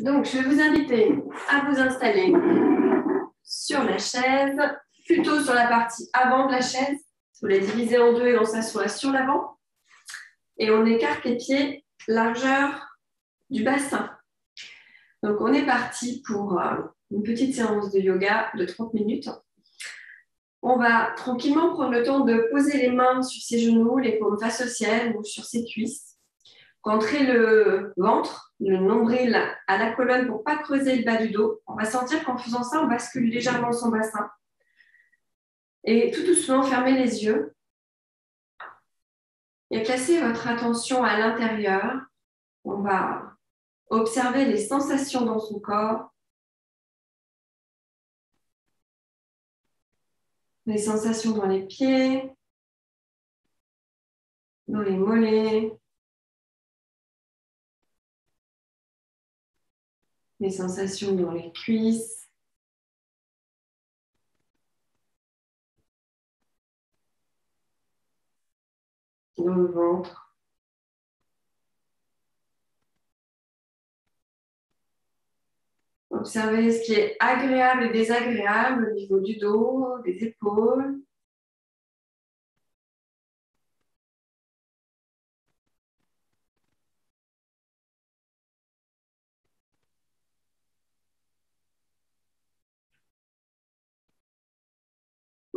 Donc, je vais vous inviter à vous installer sur la chaise, plutôt sur la partie avant de la chaise. Vous la divisez en deux et on s'assoit sur l'avant. Et on écarte les pieds largeur du bassin. Donc, on est parti pour une petite séance de yoga de 30 minutes. On va tranquillement prendre le temps de poser les mains sur ses genoux, les paumes face au ciel ou sur ses cuisses. Rentrer le ventre, le nombril à la colonne pour ne pas creuser le bas du dos. On va sentir qu'en faisant ça, on bascule légèrement son bassin. Et tout doucement, fermez les yeux. Et placez votre attention à l'intérieur. On va observer les sensations dans son corps. Les sensations dans les pieds, dans les mollets. Les sensations dans les cuisses. Dans le ventre. Observez ce qui est agréable et désagréable au niveau du dos, des épaules.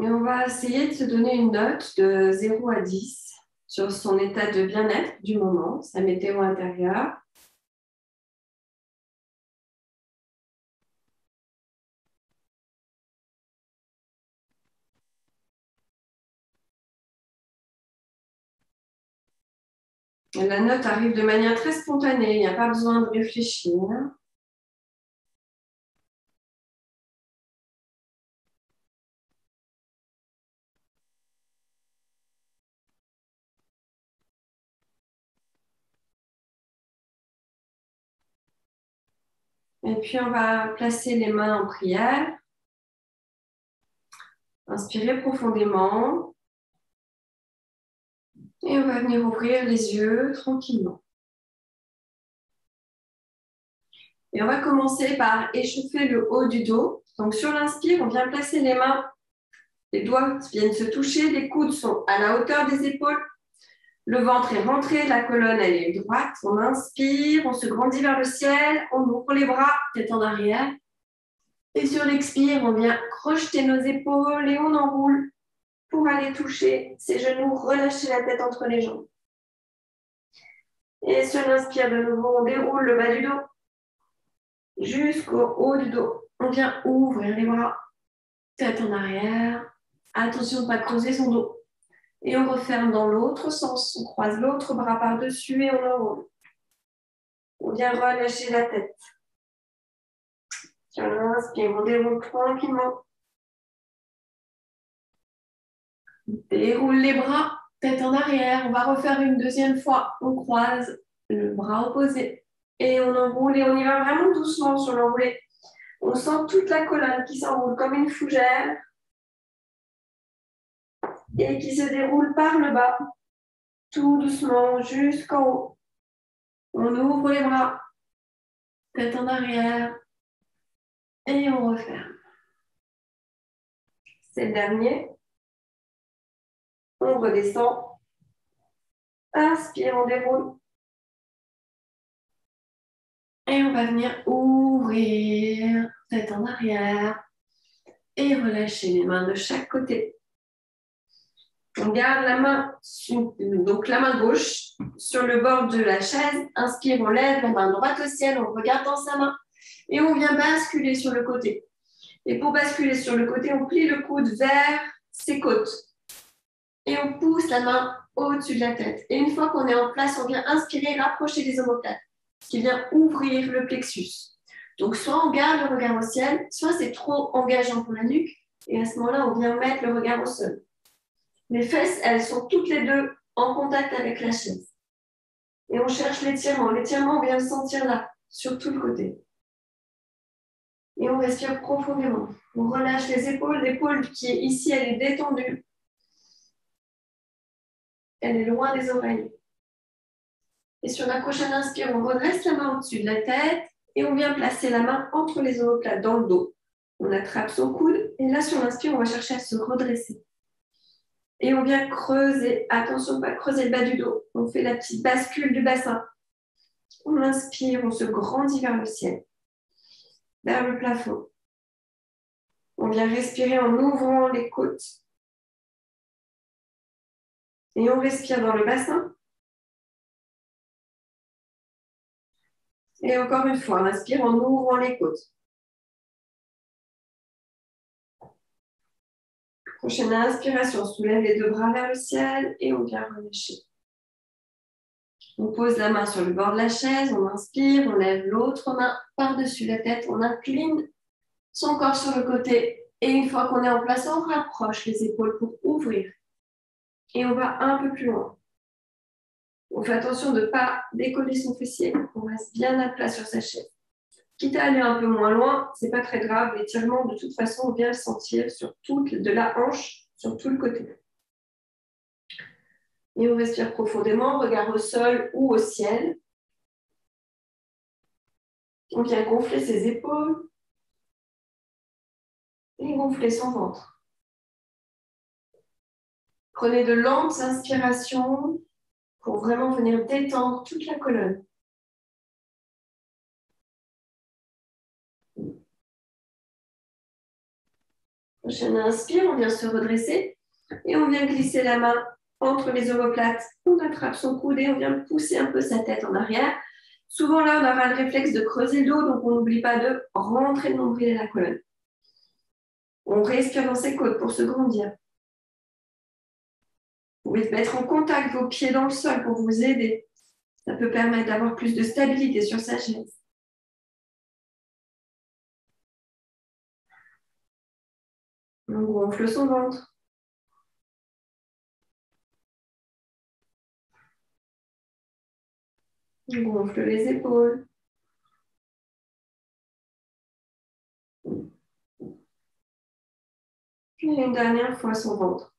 Et on va essayer de se donner une note de 0 à 10 sur son état de bien-être du moment, sa météo intérieure. Et la note arrive de manière très spontanée, il n'y a pas besoin de réfléchir. Et puis, on va placer les mains en prière. Inspirez profondément. Et on va venir ouvrir les yeux tranquillement. Et on va commencer par échauffer le haut du dos. Donc, sur l'inspire, on vient placer les mains. Les doigts viennent se toucher. Les coudes sont à la hauteur des épaules. Le ventre est rentré, la colonne elle est droite. On inspire, on se grandit vers le ciel. On ouvre les bras, tête en arrière. Et sur l'expire, on vient crocheter nos épaules et on enroule pour aller toucher ses genoux, relâcher la tête entre les jambes. Et sur l'inspire de nouveau, on déroule le bas du dos jusqu'au haut du dos. On vient ouvrir les bras, tête en arrière. Attention de ne pas creuser son dos. Et on referme dans l'autre sens. On croise l'autre bras par-dessus et on enroule. On vient relâcher la tête. Sur l'inspire, on déroule tranquillement. Déroule les bras, tête en arrière. On va refaire une deuxième fois. On croise le bras opposé. Et on enroule et on y va vraiment doucement sur l'enroulé. On sent toute la colonne qui s'enroule comme une fougère et qui se déroule par le bas, tout doucement jusqu'en haut. On ouvre les bras, tête en arrière et on referme. C'est le dernier. On redescend. Inspire, on déroule. Et on va venir ouvrir, tête en arrière et relâcher les mains de chaque côté. On garde la main, donc la main gauche sur le bord de la chaise. Inspire, on lève la main droite au ciel, on regarde dans sa main et on vient basculer sur le côté. Et pour basculer sur le côté, on plie le coude vers ses côtes. Et on pousse la main au-dessus de la tête. Et une fois qu'on est en place, on vient inspirer, rapprocher les omoplates, ce qui vient ouvrir le plexus. Donc soit on garde le regard au ciel, soit c'est trop engageant pour la nuque. Et à ce moment-là, on vient mettre le regard au sol. Les fesses, elles sont toutes les deux en contact avec la chaise. Et on cherche l'étirement. L'étirement, on vient le sentir là, sur tout le côté. Et on respire profondément. On relâche les épaules. L'épaule qui est ici, elle est détendue. Elle est loin des oreilles. Et sur la prochaine inspire, on redresse la main au-dessus de la tête Et on vient placer la main entre les omoplates dans le dos. On attrape son coude et là, sur l'inspire, on va chercher à se redresser. Et on vient creuser. Attention, pas creuser le bas du dos. On fait la petite bascule du bassin. On inspire, on se grandit vers le ciel, vers le plafond. On vient respirer en ouvrant les côtes. Et on respire dans le bassin. Et encore une fois, on inspire en ouvrant les côtes. Prochaine inspiration, on soulève les deux bras vers le ciel et on vient relâcher. On pose la main sur le bord de la chaise, on inspire, on lève l'autre main par-dessus la tête, on incline son corps sur le côté. Et une fois qu'on est en place, on rapproche les épaules pour ouvrir. Et on va un peu plus loin. On fait attention de ne pas décoller son fessier. On reste bien à plat sur sa chaise. Quitte à aller un peu moins loin, ce n'est pas très grave. L'étirement, de toute façon, on vient le sentir sur toute de la hanche, sur tout le côté. Et on respire profondément, regard au sol ou au ciel. On vient gonfler ses épaules et gonfler son ventre. Prenez de lentes inspirations pour vraiment venir détendre toute la colonne. Prochaine inspire, on vient se redresser et on vient glisser la main entre les omoplates. On attrape son coude et on vient pousser un peu sa tête en arrière. Souvent là, on aura le réflexe de creuser le dos, donc on n'oublie pas de rentrer le nombril et la colonne. On respire dans ses côtes pour se grandir. Vous pouvez mettre en contact vos pieds dans le sol pour vous aider. Ça peut permettre d'avoir plus de stabilité sur sa chaise. On gonfle son ventre. On gonfle les épaules. Et une dernière fois son ventre.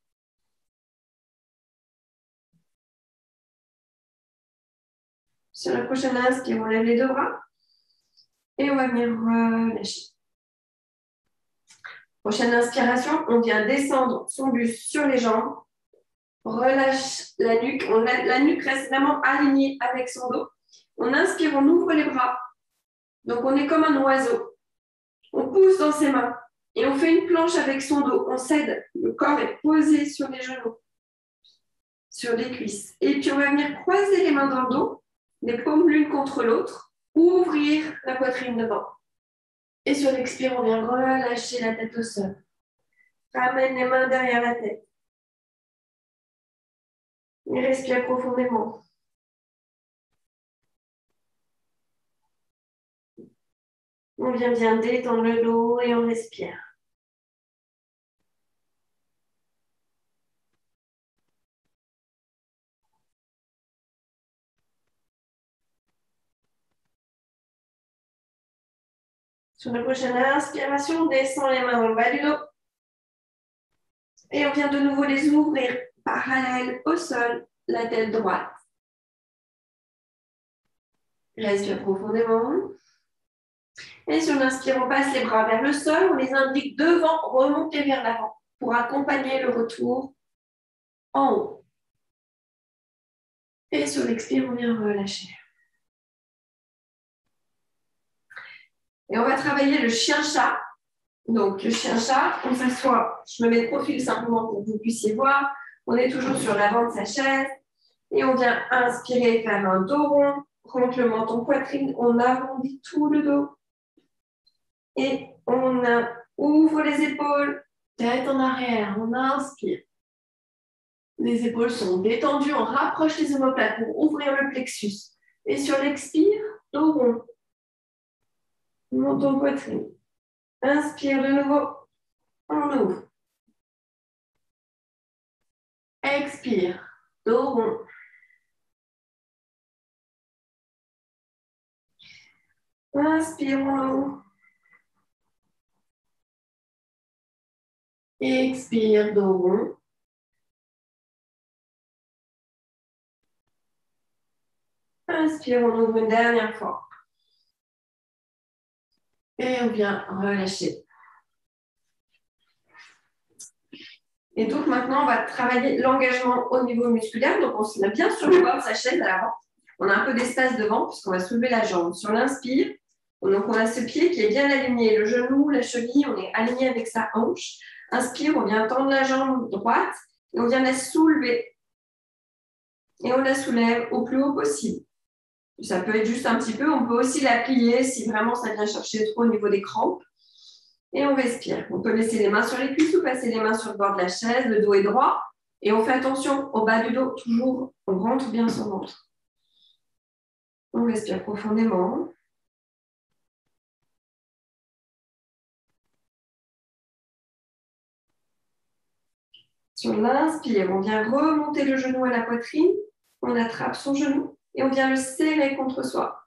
Sur la prochaine inspire, on lève les deux bras. Et on va venir relâcher. Prochaine inspiration, on vient descendre son buste sur les jambes. Relâche la nuque. La nuque reste vraiment alignée avec son dos. On inspire, on ouvre les bras. Donc, on est comme un oiseau. On pousse dans ses mains et on fait une planche avec son dos. On cède. Le corps est posé sur les genoux, sur les cuisses. Et puis, on va venir croiser les mains dans le dos, les paumes l'une contre l'autre, ouvrir la poitrine devant. Et sur l'expire, on vient relâcher la tête au sol. Ramène les mains derrière la tête. Et respire profondément. On vient bien détendre le dos et on respire. Sur la prochaine inspiration, on descend les mains dans le bas du dos. Et on vient de nouveau les ouvrir parallèles au sol, la tête droite. Respire profondément. Et sur l'inspire, on passe les bras vers le sol, on les indique devant, remonter vers l'avant pour accompagner le retour en haut. Et sur l'expire, on vient relâcher. Et on va travailler le chien-chat. Donc, le chien-chat, on s'assoit. Je me mets de profil simplement pour que vous puissiez voir. On est toujours sur l'avant de sa chaise. Et on vient inspirer, faire un dos rond, rentre le menton poitrine. On arrondit tout le dos. Et on ouvre les épaules, tête en arrière. On inspire. Les épaules sont détendues. On rapproche les omoplates pour ouvrir le plexus. Et sur l'expire, dos rond. Menton poitrine. Inspire de nouveau. On ouvre. Expire. Dos rond. Inspire, on ouvre. Expire, dos rond. Inspire, on ouvre une dernière fois. Et on vient relâcher. Et donc maintenant, on va travailler l'engagement au niveau musculaire. Donc on se met bien sur le bord de sa chaise à l'avant. On a un peu d'espace devant puisqu'on va soulever la jambe. Sur l'inspire, donc on a ce pied qui est bien aligné. Le genou, la cheville, on est aligné avec sa hanche. Inspire, on vient tendre la jambe droite et on vient la soulever. Et on la soulève au plus haut possible. Ça peut être juste un petit peu. On peut aussi la plier si vraiment ça vient chercher trop au niveau des crampes. Et on respire. On peut laisser les mains sur les cuisses ou passer les mains sur le bord de la chaise. Le dos est droit. Et on fait attention au bas du dos. Toujours, on rentre bien son ventre. On respire profondément. Sur l'inspire, on vient remonter le genou à la poitrine. On attrape son genou et on vient le serrer contre soi.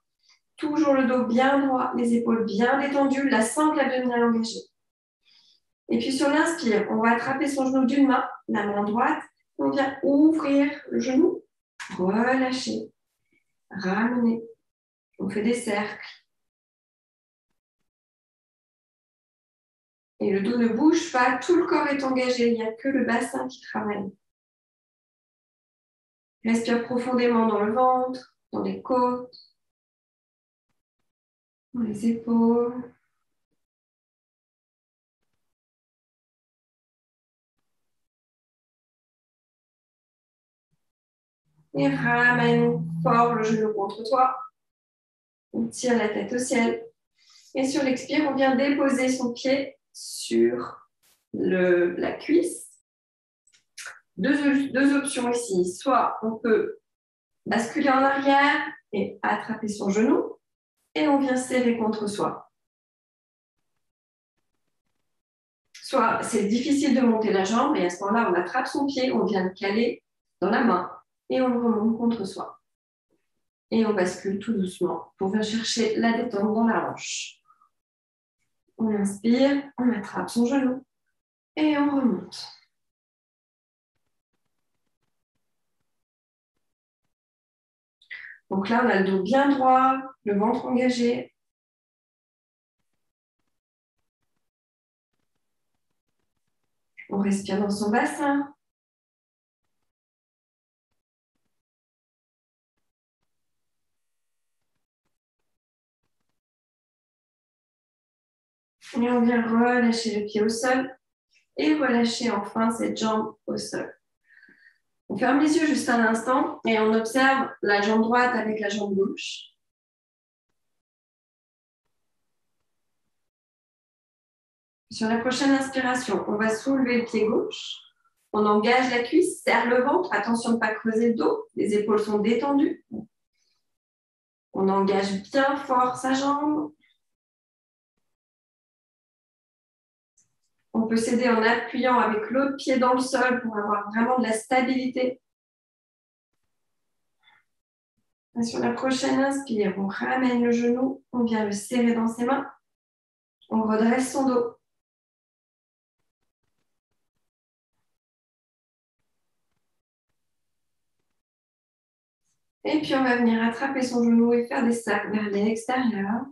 Toujours le dos bien droit, les épaules bien détendues, la sangle abdominale engagée. Et puis sur l'inspire, on va attraper son genou d'une main, la main droite. On vient ouvrir le genou, relâcher, ramener. On fait des cercles. Et le dos ne bouge pas, tout le corps est engagé, il n'y a que le bassin qui travaille. Respire profondément dans le ventre, dans les côtes, dans les épaules. Et ramène fort le genou contre toi. On tire la tête au ciel. Et sur l'expire, on vient déposer son pied sur la cuisse. Deux options ici. Soit on peut basculer en arrière et attraper son genou. Et on vient serrer contre soi. Soit c'est difficile de monter la jambe et à ce moment-là, on attrape son pied, on vient le caler dans la main et on le remonte contre soi. Et on bascule tout doucement pour venir chercher la détente dans la hanche. On inspire, on attrape son genou et on remonte. Donc là, on a le dos bien droit, le ventre engagé. On respire dans son bassin. Et on vient relâcher le pied au sol et relâcher enfin cette jambe au sol. On ferme les yeux juste un instant et on observe la jambe droite avec la jambe gauche. Sur la prochaine inspiration, on va soulever le pied gauche. On engage la cuisse, serre le ventre. Attention de ne pas creuser le dos. Les épaules sont détendues. On engage bien fort sa jambe. On peut s'aider en appuyant avec l'autre pied dans le sol pour avoir vraiment de la stabilité. Et sur la prochaine inspire, on ramène le genou, on vient le serrer dans ses mains. On redresse son dos. Et puis on va venir attraper son genou et faire des cercles vers l'extérieur.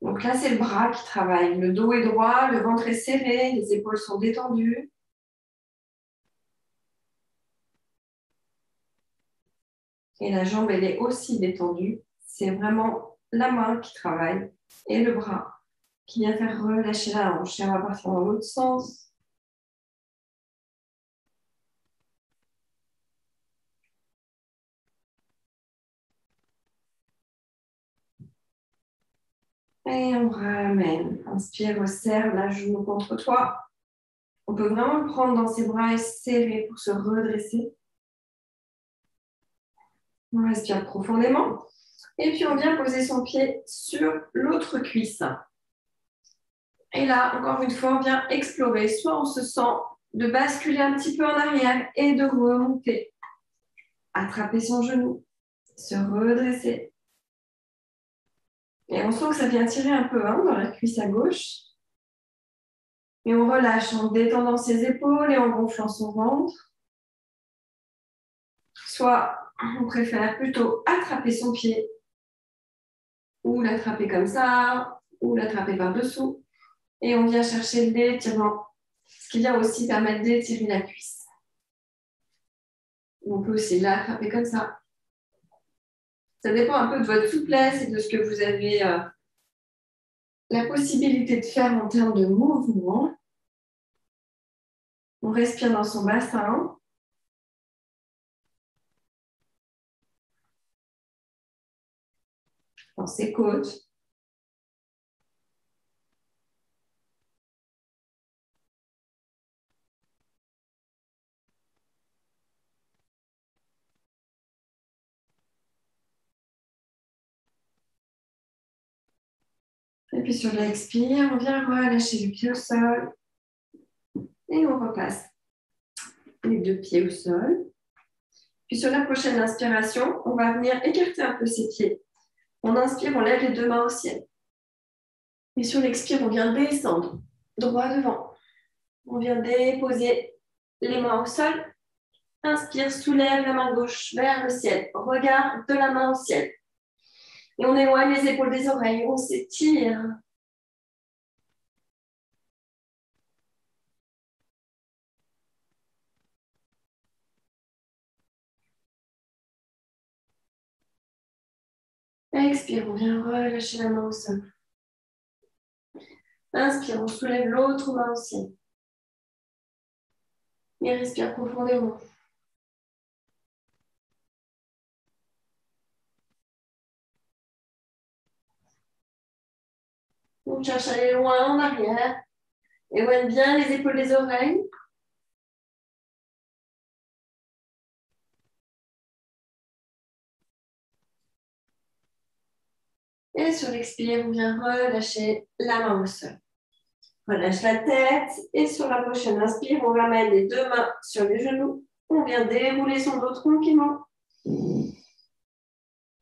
Donc là, c'est le bras qui travaille. Le dos est droit, le ventre est serré, les épaules sont détendues. Et la jambe, elle est aussi détendue. C'est vraiment la main qui travaille et le bras qui vient faire relâcher la hanche. Et on va partir dans l'autre sens. Et on ramène. Inspire, serre la genou contre toi. On peut vraiment le prendre dans ses bras et serrer pour se redresser. On respire profondément. Et puis, on vient poser son pied sur l'autre cuisse. Et là, encore une fois, on vient explorer. Soit on se sent de basculer un petit peu en arrière et de remonter. Attraper son genou. Se redresser. Et on sent que ça vient tirer un peu dans la cuisse à gauche. Et on relâche en détendant ses épaules et en gonflant son ventre. Soit on préfère plutôt attraper son pied ou l'attraper comme ça, ou l'attraper par-dessous. Et on vient chercher l'étirement, ce qui vient aussi permettre d'étirer la cuisse. On peut aussi l'attraper comme ça. Ça dépend un peu de votre souplesse et de ce que vous avez la possibilité de faire en termes de mouvement. On respire dans son bassin. Dans ses côtes. Et puis sur l'expire, on vient relâcher le pied au sol. Et on repasse les deux pieds au sol. Puis sur la prochaine inspiration, on va venir écarter un peu ses pieds. On inspire, on lève les deux mains au ciel. Et sur l'expire, on vient descendre droit devant. On vient déposer les mains au sol. Inspire, soulève la main gauche vers le ciel. Regarde de la main au ciel. Et on éloigne les épaules des oreilles. On s'étire. Expire, on vient relâcher la main au sol. Inspire, on soulève l'autre main au ciel. Et respire profondément. On cherche à aller loin en arrière. Éloigne bien les épaules des oreilles. Et sur l'expire, on vient relâcher la main au sol. Relâche la tête. Et sur la prochaine inspire, on ramène les deux mains sur les genoux. On vient dérouler son dos tranquillement.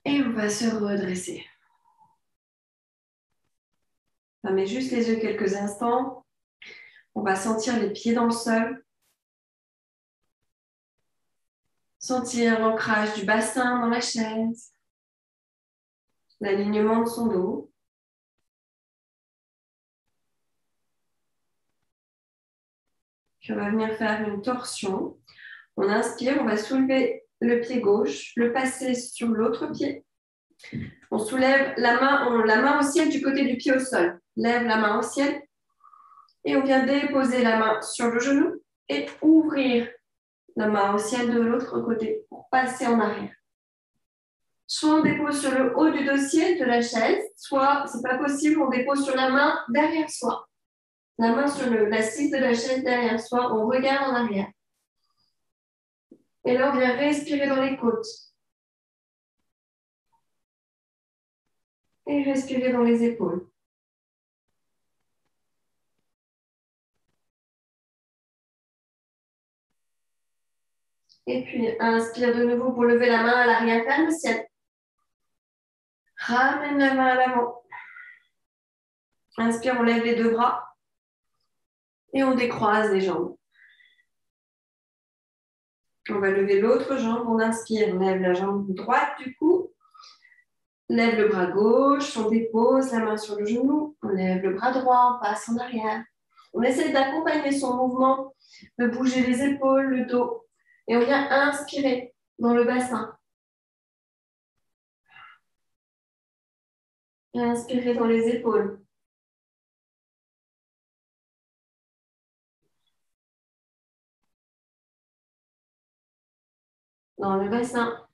Et on va se redresser. Fermez juste les yeux quelques instants. On va sentir les pieds dans le sol. Sentir l'ancrage du bassin dans la chaise. L'alignement de son dos. Puis on va venir faire une torsion. On inspire, on va soulever le pied gauche, le passer sur l'autre pied. On soulève la main au ciel du côté du pied au sol. Lève la main au ciel. Et on vient déposer la main sur le genou et ouvrir la main au ciel de l'autre côté pour passer en arrière. Soit on dépose sur le haut du dossier de la chaise, soit, si pas possible, on dépose sur la main derrière soi. La main sur l'assise de la chaise derrière soi, on regarde en arrière. Et là, on vient respirer dans les côtes. Et respirer dans les épaules. Et puis, inspire de nouveau pour lever la main à l'arrière vers le ciel. Ramène la main à l'avant. Inspire, on lève les deux bras. Et on décroise les jambes. On va lever l'autre jambe. On inspire, on lève la jambe droite du cou. Lève le bras gauche, on dépose la main sur le genou. On lève le bras droit, on passe en arrière. On essaie d'accompagner son mouvement, de bouger les épaules, le dos. Et on vient inspirer dans le bassin. Et inspirer dans les épaules. Dans le bassin.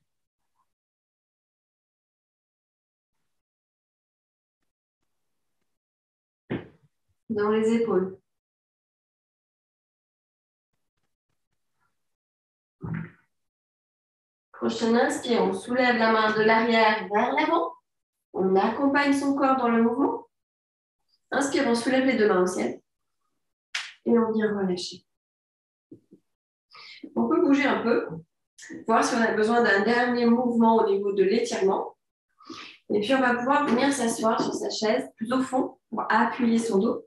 Dans les épaules. Prochaine inspire, on soulève la main de l'arrière vers l'avant. On accompagne son corps dans le mouvement. Inspire, on soulève les deux mains au ciel. Et on vient relâcher. On peut bouger un peu, voir si on a besoin d'un dernier mouvement au niveau de l'étirement. Et puis, on va pouvoir venir s'asseoir sur sa chaise, plus au fond, pour appuyer son dos.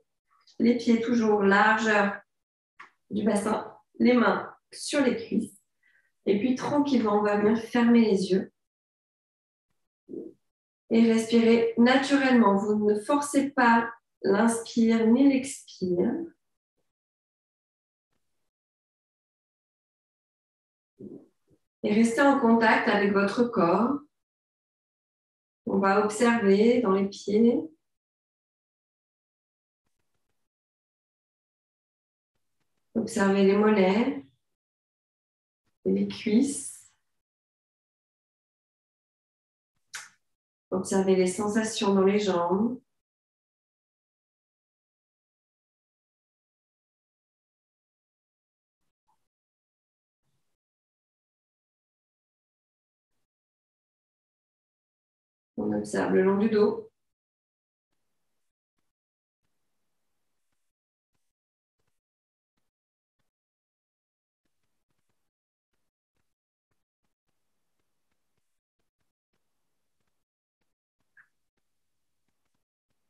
Les pieds toujours largeur du bassin, les mains sur les cuisses. Et puis tranquillement, on va venir fermer les yeux et respirer naturellement. Vous ne forcez pas l'inspire ni l'expire. Et restez en contact avec votre corps. On va observer dans les pieds. Observez les mollets, les cuisses. Observez les sensations dans les jambes. On observe le long du dos.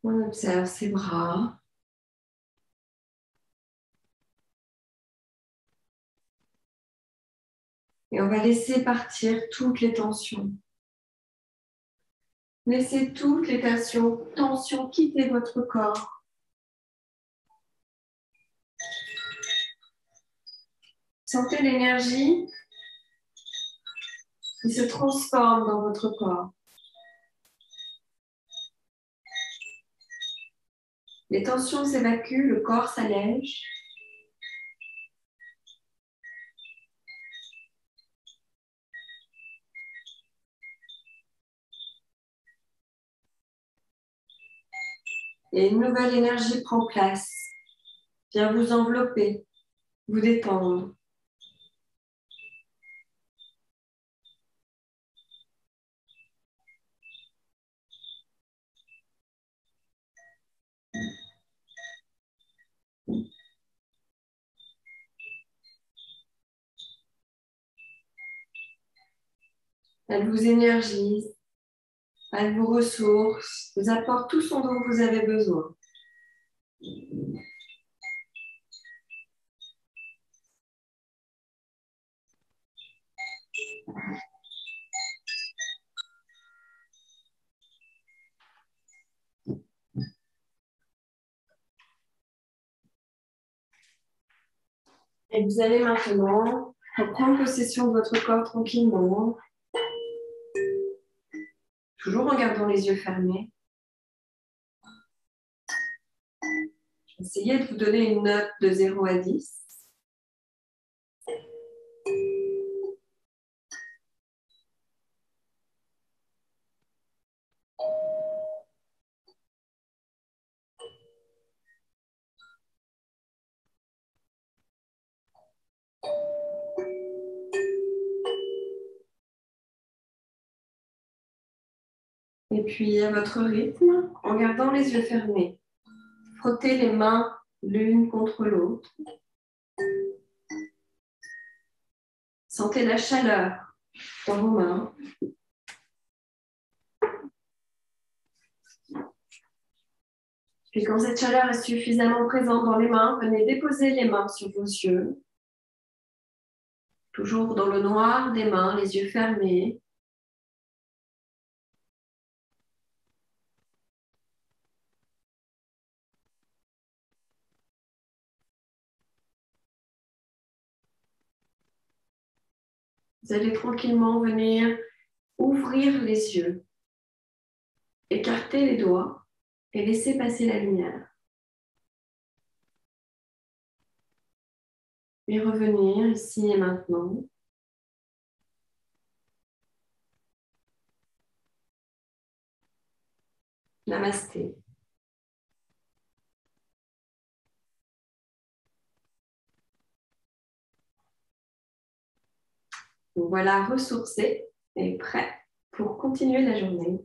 On observe ses bras. Et on va laisser partir toutes les tensions. Laissez toutes les tensions quitter votre corps. Sentez l'énergie qui se transforme dans votre corps. Les tensions s'évacuent, le corps s'allège. Et une nouvelle énergie prend place, vient vous envelopper, vous détendre. Elle vous énergise, elle vous ressource, vous apporte tout ce dont vous avez besoin. Et vous allez maintenant reprendre possession de votre corps tranquillement, toujours en gardant les yeux fermés. Essayez de vous donner une note de 0 à 10. Et puis à votre rythme, en gardant les yeux fermés, frottez les mains l'une contre l'autre. Sentez la chaleur dans vos mains. Puis quand cette chaleur est suffisamment présente dans les mains, venez déposer les mains sur vos yeux. Toujours dans le noir des mains, les yeux fermés. Vous allez tranquillement venir ouvrir les yeux, écarter les doigts et laisser passer la lumière. Puis revenir ici et maintenant. Namasté. Donc voilà, ressourcé et prêt pour continuer la journée.